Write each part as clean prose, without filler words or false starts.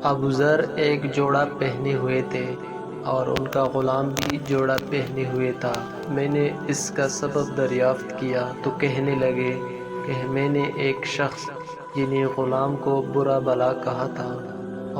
ابو ذر ایک جوڑا پہنے ہوئے تھے اور ان کا غلام بھی جوڑا پہنے ہوئے تھا۔ میں نے اس کا سبب دریافت کیا تو کہنے لگے کہ میں نے ایک شخص یعنی غلام کو برا بھلا کہا تھا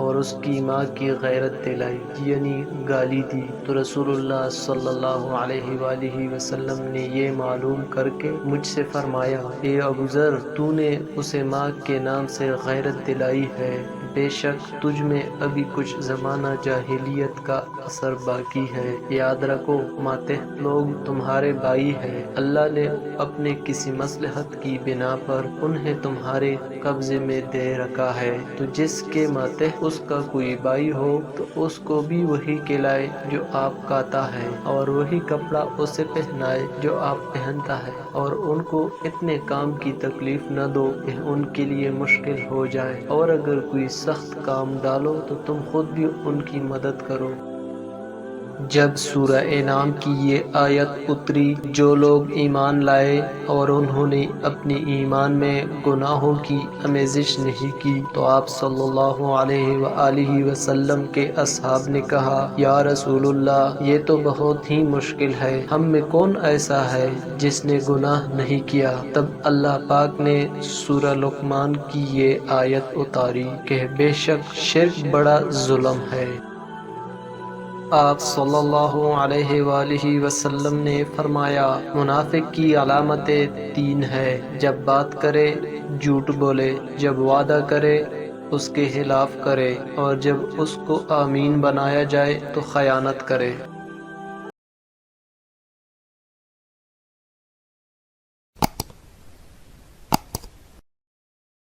اور اس کی ماں کی غیرت دلائی یعنی گالی دی، تو رسول اللہ صلی اللہ علیہ وآلہ وسلم نے یہ معلوم کر کے مجھ سے فرمایا، اے ابو ذر، تو نے اسے ماں کے نام سے غیرت دلائی ہے، بے شک تجھ میں ابھی کچھ زمانہ جاہلیت کا اثر باقی ہے۔ یاد رکھو ماتحت لوگ تمہارے بھائی ہیں، اللہ نے اپنے کسی مصلحت کی بنا پر انہیں تمہارے قبضے میں دے رکھا ہے، تو جس کے ماتحت اس کا کوئی بھائی ہو تو اس کو بھی وہی کھلائے جو آپ کھاتا ہے اور وہی کپڑا اسے پہنائے جو آپ پہنتا ہے، اور ان کو اتنے کام کی تکلیف نہ دو کہ ان کے لیے مشکل ہو جائے، اور اگر کوئی سخت کام ڈالو تو تم خود بھی ان کی مدد کرو۔ جب سورہ انعام کی یہ آیت اتری، جو لوگ ایمان لائے اور انہوں نے اپنے ایمان میں گناہوں کی آمیزش نہیں کی، تو آپ صلی اللہ علیہ وآلہ وسلم کے اصحاب نے کہا، یا رسول اللہ، یہ تو بہت ہی مشکل ہے، ہم میں کون ایسا ہے جس نے گناہ نہیں کیا؟ تب اللہ پاک نے سورہ لقمان کی یہ آیت اتاری کہ بے شک شرک بڑا ظلم ہے۔ آپ صلی اللہ علیہ وآلہ وسلم نے فرمایا، منافق کی علامتیں 3 ہیں: جب بات کرے جھوٹ بولے، جب وعدہ کرے اس کے خلاف کرے، اور جب اس کو امین بنایا جائے تو خیانت کرے۔